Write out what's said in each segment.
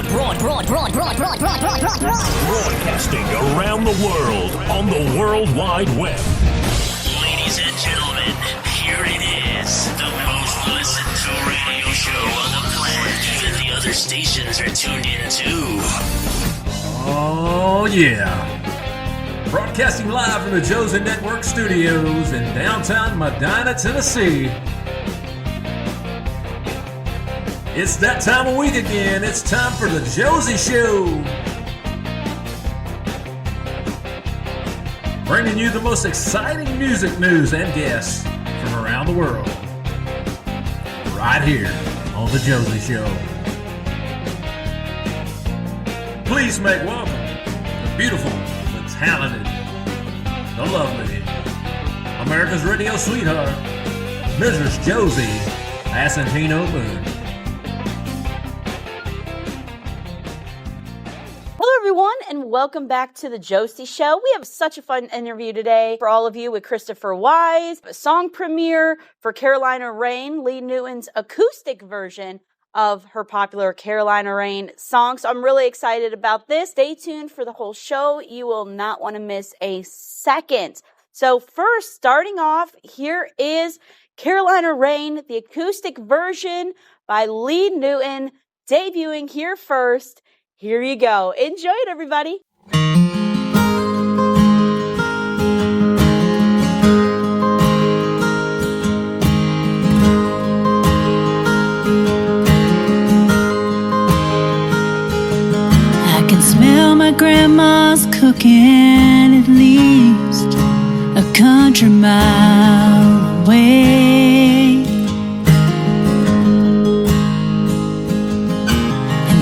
Broadcasting around the world on the World Wide Web. Ladies and gentlemen, here it is. The most listened to radio show on the planet. Even the other stations are tuned in too. Oh yeah. Broadcasting live from the Josie Network Studios in downtown Medina, Tennessee. It's that time of week again. It's time for the Josie Show. Bringing you the most exciting music news and guests from around the world. Right here on the Josie Show. Please make welcome the beautiful, the talented, the lovely, America's radio sweetheart, Mrs. Josie Asantino Boone. And welcome back to the Josie Show. We have such a fun interview today for all of you with Christopher Wyze, a song premiere for Carolina Rain, Lee Newton's acoustic version of her popular Carolina Rain song. So I'm really excited about this. Stay tuned for the whole show. You will not want to miss a second. So first, starting off, here is Carolina Rain, the acoustic version by Lee Newton, debuting here first. Here you go. Enjoy it, everybody. I can smell my grandma's cooking at least a country mile away.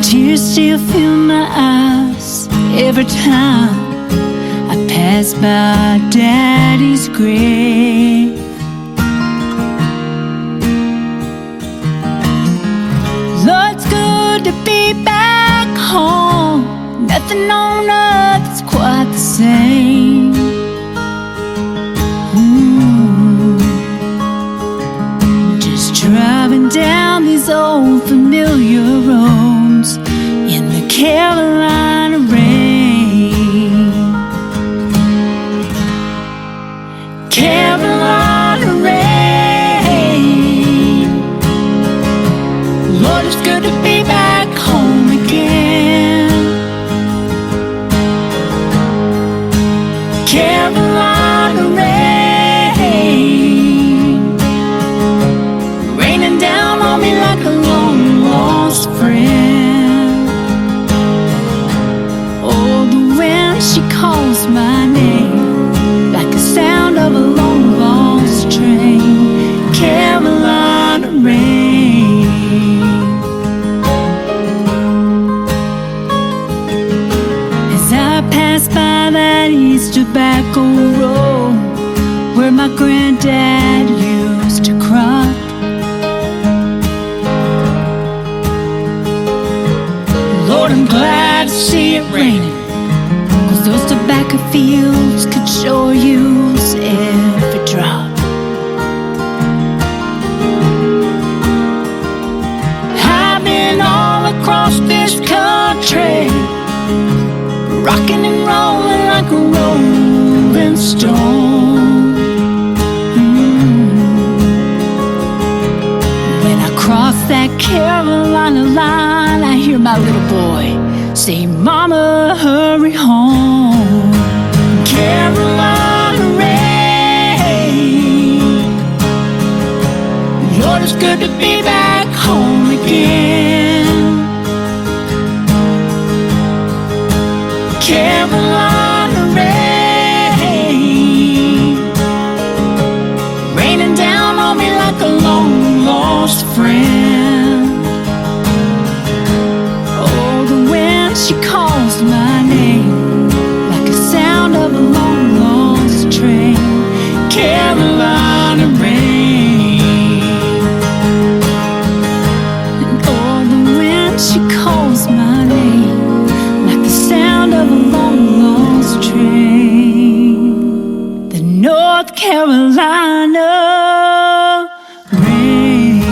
Tears still fill my eyes every time I pass by Daddy's grave. Lord, it's good to be back home. Nothing on earth's quite the same. Just driving down these old familiar roads in the Carolina rain. Carolina rain. Lord, it's good to be back home again. Carolina rain, raining down on me like a long lost friend. Oh, the wind, she calls my name like the sound of a long lost train. Carolina rain. As I pass by that East tobacco road where my granddad used to crop, Lord, I'm glad to see it raining, 'cause those tobacco fields could sure use every drop. I've been all across this country, rocking and rolling like a rolling stone. When I cross that Carolina line, I hear my little boy say, Mama, hurry home. Carolina rain. Lord, it's good to be back home again. Carolina rain, raining down on me like a long lost friend. Oh, the wind, she calls my name like the sound of a long lost train. Carolina rain. And oh, the wind, she calls my name like the sound of a long lost train. The North Carolina rain.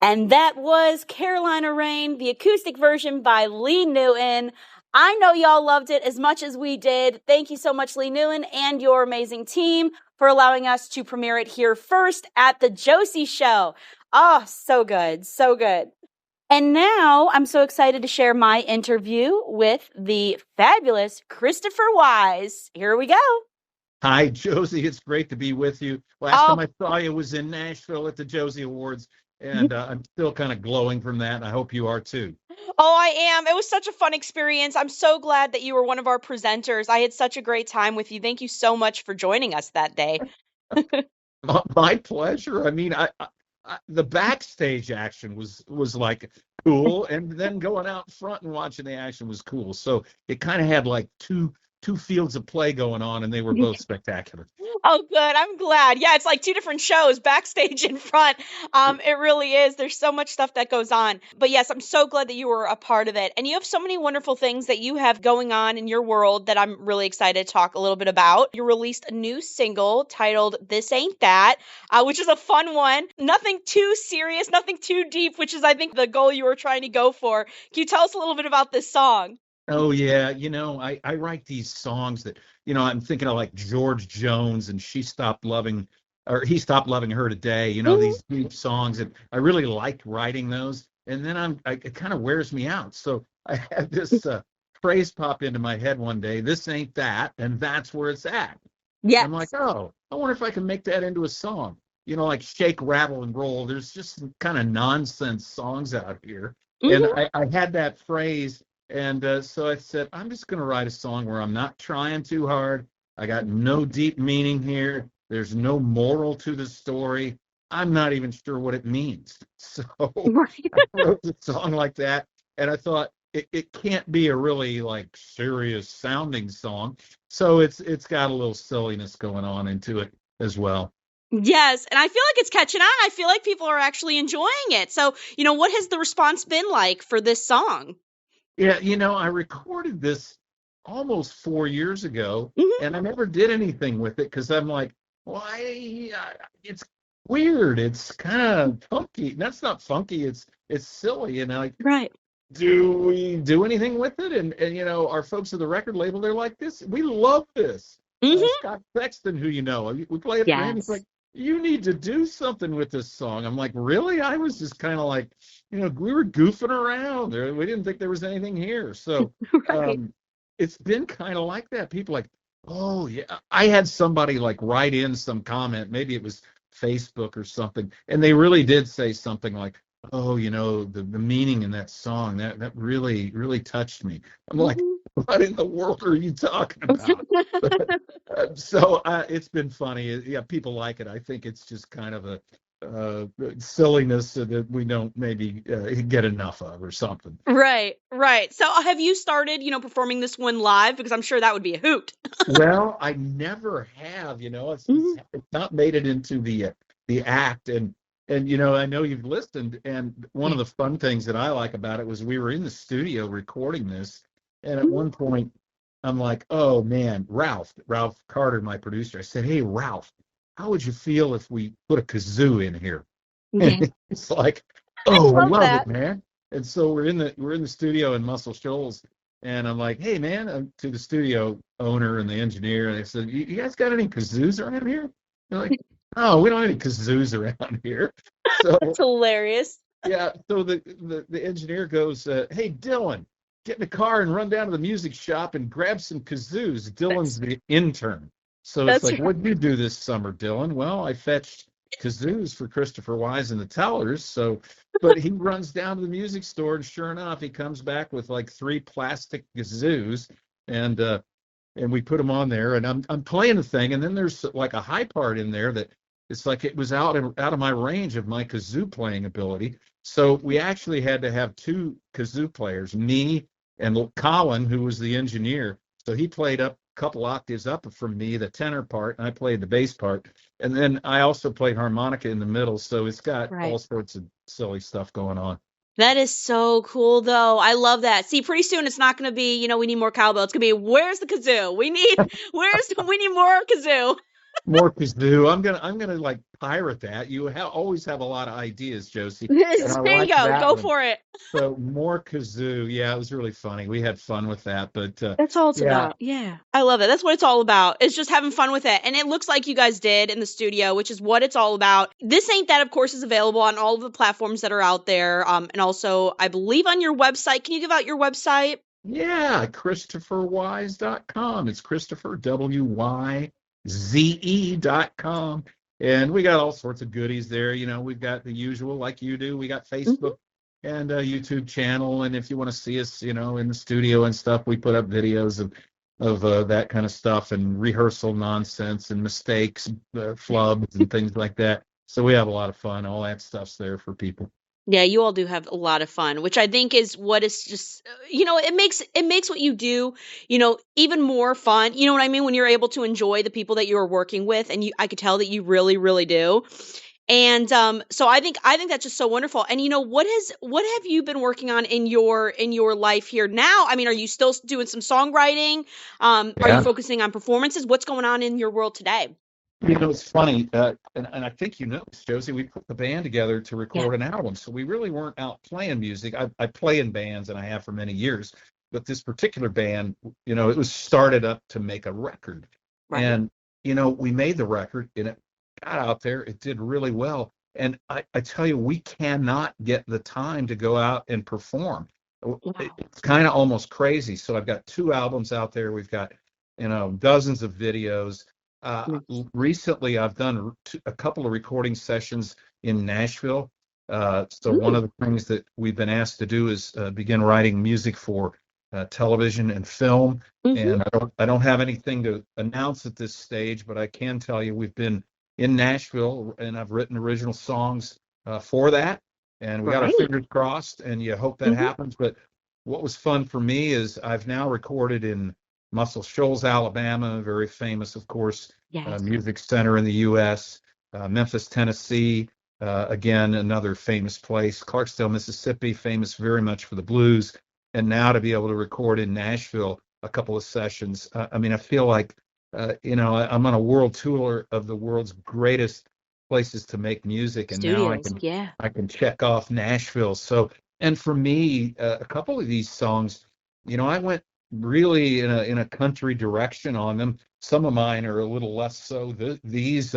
And that was Carolina Rain, the acoustic version by Lee Newton. I know y'all loved it as much as we did. Thank you so much, Lee Newton, and your amazing team for allowing us to premiere it here first at the Josie Show. Oh, so good, so good. And now I'm so excited to share my interview with the fabulous Christopher Wyze. Here we go. Hi, Josie. It's great to be with you. Last time I saw you was in Nashville at the Josie Awards, and I'm still kind of glowing from that. And I hope you are too. Oh, I am. It was such a fun experience. I'm so glad that you were one of our presenters. I had such a great time with you. Thank you so much for joining us that day. My pleasure. I mean, the backstage action was like cool, and then going out front and watching the action was cool. So it kind of had like two fields of play going on, and they were both spectacular. Oh, good. I'm glad. Yeah, it's like two different shows, backstage and front. It really is. There's so much stuff that goes on. But yes, I'm so glad that you were a part of it. And you have so many wonderful things that you have going on in your world that I'm really excited to talk a little bit about. You released a new single titled This Ain't That, which is a fun one. Nothing too serious, nothing too deep, which is, I think, the goal you were trying to go for. Can you tell us a little bit about this song? Oh yeah, I write these songs that, I'm thinking of like George Jones and She Stopped Loving, or He Stopped Loving Her Today, these deep songs, and I really like writing those. And then it kind of wears me out. So I had this phrase pop into my head one day, this ain't that, and that's where it's at. Yeah. I'm like, oh, I wonder if I can make that into a song. Like Shake, Rattle, and Roll. There's just some kind of nonsense songs out here. And I had that phrase. And so I said, I'm just going to write a song where I'm not trying too hard. I got no deep meaning here. There's no moral to the story. I'm not even sure what it means. So I wrote the song like that. And I thought it can't be a really like serious sounding song. So it's got a little silliness going on into it as well. Yes, and I feel like it's catching on. I feel like people are actually enjoying it. So, what has the response been like for this song? Yeah, I recorded this almost 4 years ago, and I never did anything with it because I'm like, why? It's weird. It's kind of funky. That's not funky. It's silly. And right. Do we do anything with it? And our folks at the record label, they're like, we love this. Scott Sexton, who we play it for him. He's like, you need to do something with this song. I'm like, really? I was just kind of like, we were goofing around there. We didn't think there was anything here. So it's been kind of like that. People like, oh yeah. I had somebody like write in some comment, maybe it was Facebook or something, and they really did say something like, oh, the meaning in that song, that really, really touched me. I'm like, what in the world are you talking about? So it's been funny. Yeah, people like it. I think it's just kind of a silliness that we don't maybe get enough of or something. Right. So have you started, performing this one live? Because I'm sure that would be a hoot. Well, I never have, it's not made it into the act. And I know you've listened, and one of the fun things that I like about it was we were in the studio recording this, and at one point I'm like, oh man, Ralph Carter, my producer, I said, hey Ralph, how would you feel if we put a kazoo in here? And it's like, oh, I love it, man. And so we're in the studio in Muscle Shoals, and I'm like, hey man, to the studio owner and the engineer, and I said, you guys got any kazoos around here? They're like, oh, we don't have any kazoos around here. So that's hilarious. Yeah. So the engineer goes, hey, Dylan, get in the car and run down to the music shop and grab some kazoos. Dylan's the intern. So it's like, what'd you do this summer, Dylan? Well, I fetched kazoos for Christopher Wyze and the Tellers. But he runs down to the music store, and sure enough, he comes back with like 3 plastic kazoos, and we put them on there, and I'm playing the thing, and then there's like a high part in there that it's like it was out of my range of my kazoo playing ability. So we actually had to have 2 kazoo players, me and Colin, who was the engineer. So he played up a couple octaves up from me, the tenor part, and I played the bass part. And then I also played harmonica in the middle. So it's got all sorts of silly stuff going on. That is so cool, though. I love that. See, pretty soon it's not going to be, we need more cowbell. It's going to be, where's the kazoo? We need more kazoo. More kazoo. I'm gonna like pirate that. You always have a lot of ideas, Josie, and I There you like go. that Go one. for it. So more kazoo. Yeah, it was really funny. We had fun with that, but That's all it's yeah, about. Yeah. I love it. That's what it's all about. It's just having fun with it. And it looks like you guys did in the studio, which is what it's all about. This Ain't That, of course, is available on all of the platforms that are out there. And also, I believe on your website. Can you give out your website? yeah. ChristopherWyze.com. It's Christopher WYZE.com. And we got all sorts of goodies there. You know, we've got the usual, like you do. We got Mhm. Facebook and a YouTube channel. And if you want to see us, you know, in the studio and stuff, we put up videos of that kind of stuff and rehearsal nonsense and mistakes, flubs and things like that. So we have a lot of fun. All that stuff's there for people. Yeah, you all do have a lot of fun, which I think is what is just it makes what you do, even more fun. You know what I mean? When you're able to enjoy the people that you are working with, and I could tell that you really, really do. And so I think that's just so wonderful. And what have you been working on in your life here now? I mean, are you still doing some songwriting? Are you Yeah. focusing on performances? What's going on in your world today? You know, it's funny, and I think you know this, Josie. We put the band together to Yeah, record an album, so we really weren't out playing music. I play in bands, and I have for many years. But this particular band, you know, it was started up to make a record, right. and you know, we made the record, and it got out there. It did really well, and I tell you, we cannot get the time to go out and perform. Wow. It's kind of almost crazy. So I've got two albums out there. We've got, you know, dozens of videos. Recently, I've done a couple of recording sessions in Nashville. So one Mm, of the things that we've been asked to do is begin writing music for television and film. mhm. And I don't have anything to announce at this stage, but I can tell you we've been in Nashville and I've written original songs for that. And we got our Right. fingers crossed, and you hope that Mhm. happens. But what was fun for me is I've now recorded in Muscle Shoals, Alabama, very famous, of course, Yes. music center in the U.S. Memphis, Tennessee, again another famous place. Clarksdale, Mississippi, famous very much for the blues, and now to be able to record in Nashville a couple of sessions. I mean, I feel like you know I'm on a world tour of the world's greatest places to make music, and now I Studios. can Yeah. I can check off Nashville. So, and for me, a couple of these songs, you know, I went really in a country direction on them. Some of mine are a little less so. These,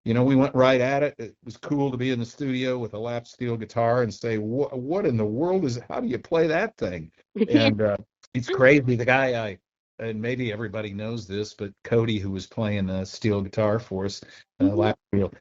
you know, we went right at it. It was cool to be in the studio with a lap steel guitar and say, what in the world is? How do you play that thing? And it's crazy. The guy and maybe everybody knows this, but Cody, who was playing the steel guitar for us, Mhm. lap steel,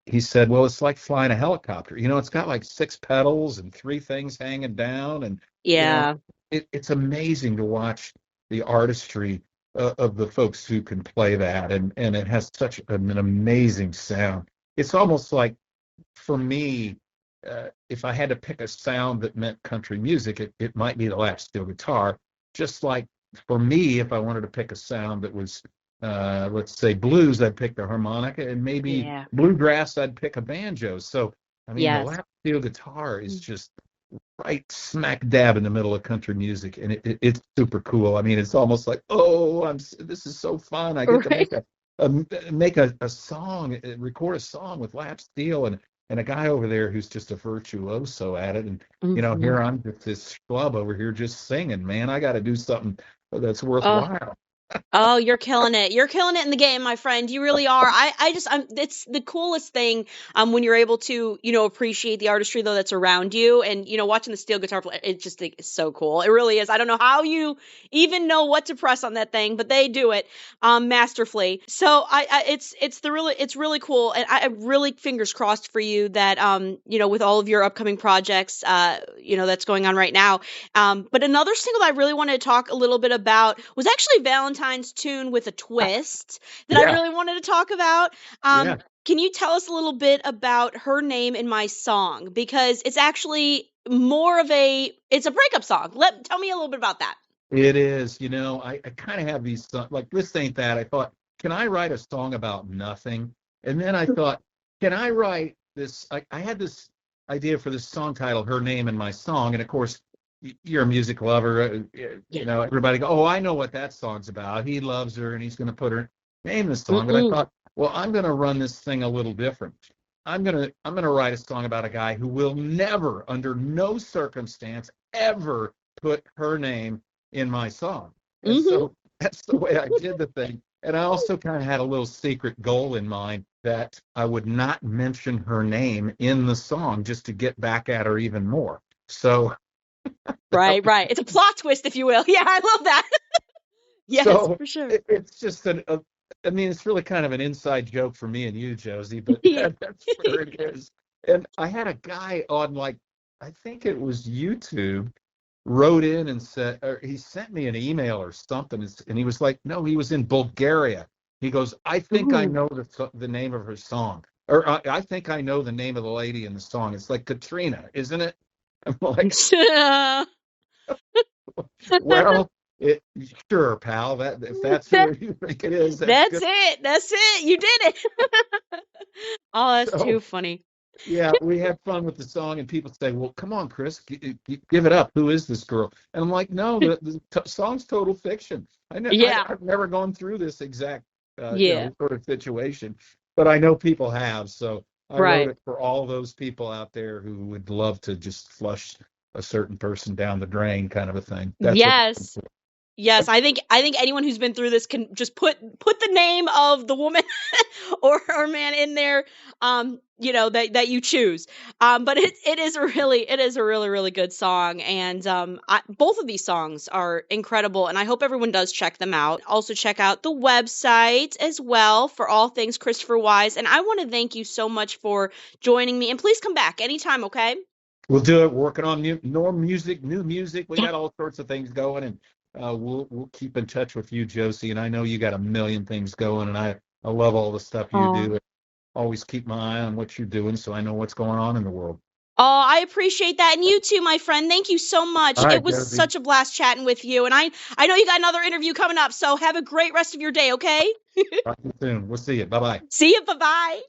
he said, well, it's like flying a helicopter. You know, it's got like six pedals and three things hanging down, and you know, Yeah. it's amazing to watch the artistry of the folks who can play that, and it has such an amazing sound. It's almost like for me, if I had to pick a sound that meant country music, it might be the lap steel guitar. Just like for me, if I wanted to pick a sound that was, let's say blues, I'd pick the harmonica, and maybe Yeah. bluegrass, I'd pick a banjo. So, I mean, the Yes. lap steel guitar is Mm. just right smack dab in the middle of country music, and it's super cool. I mean, it's almost like, oh, this is so fun. I get to Right. a make a song, record a song with lap steel, and a guy over there who's just a virtuoso at it. And you know, Mhm. here I'm just this schlub over here just singing. Man, I got to do something that's Oh, worthwhile. Oh, you're killing it. You're killing it in the game, my friend. You really are. It's the coolest thing when you're able to, appreciate the artistry though that's around you, and watching the steel guitar play, it just is so cool. It really is. I don't know how you even know what to press on that thing, but they do it masterfully. So it's really cool, and I really fingers crossed for you that with all of your upcoming projects that's going on right now. But another single that I really wanted to talk a little bit about was actually Valentine's Tune with a Twist that I Yeah, really wanted to talk about. yeah. Can you tell us a little bit about Her Name in My Song? Because it's actually it's a breakup song. Tell me a little bit about that. It is. You know, I kind of have these like this ain't that. I thought, can I write a song about nothing? And then I thought, can I write this? I had this idea for this song title, Her Name in My Song. And of course, you're a music lover. Yeah. You know, everybody go, oh, I know what that song's about. He loves her and he's going to put her name in the song. But I Mm-mm. thought, Well, I'm going to run this thing a little different. I'm gonna write a song about a guy who will never, under no circumstance, ever put her name in my song. And so that's the way I did the thing. And I also kind of had a little secret goal in mind that I would not mention her name in the song just to get back at her even more. So Right. It's a plot twist, if you will. Yeah, I love that. Yes, so for sure. it's just I mean, it's really kind of an inside joke for me and you, Josie, but Yeah. that's where it is. And I had a guy on, like, I think it was YouTube, wrote in and said, or he sent me an email or something, and he was like, no, he was in Bulgaria. He goes, I think I know the name of her song, or I think I know the name of the lady in the song. It's like Katrina, isn't it? I'm like, well, sure, pal. That if that's who you think it is, that's good. That's it. You did it. Oh, that's So, too funny. yeah, we had fun with the song, and people say, well, come on, Chris, give it up. Who is this girl? And I'm like, no, the song's total fiction. Yeah. I've never gone through this exact Yeah. sort of situation, but I know people have. So I wrote Right. it for all those people out there who would love to just flush a certain person down the drain, kind of a thing. That's Yes. Yes, I think anyone who's been through this can just put the name of the woman or man in there, that you choose. But it is a really good song, and both of these songs are incredible, and I hope everyone does check them out. Also, check out the website as well for all things Christopher Wyze. And I want to thank you so much for joining me, and please come back anytime, okay? We'll do it. We're working on new music. We got all sorts of things going, and we'll keep in touch with you, Josie. And I know you got a million things going, and I love all the stuff you Aw. do. Always keep my eye on what you're doing, so I know what's going on in the world. Oh, I appreciate that. And you too, my friend. Thank you so much. All right, It was Josie. such a blast chatting with you. And I know you got another interview coming up, so have a great rest of your day, okay? Talk to you soon. We'll see you. Bye-bye. See you. Bye-bye.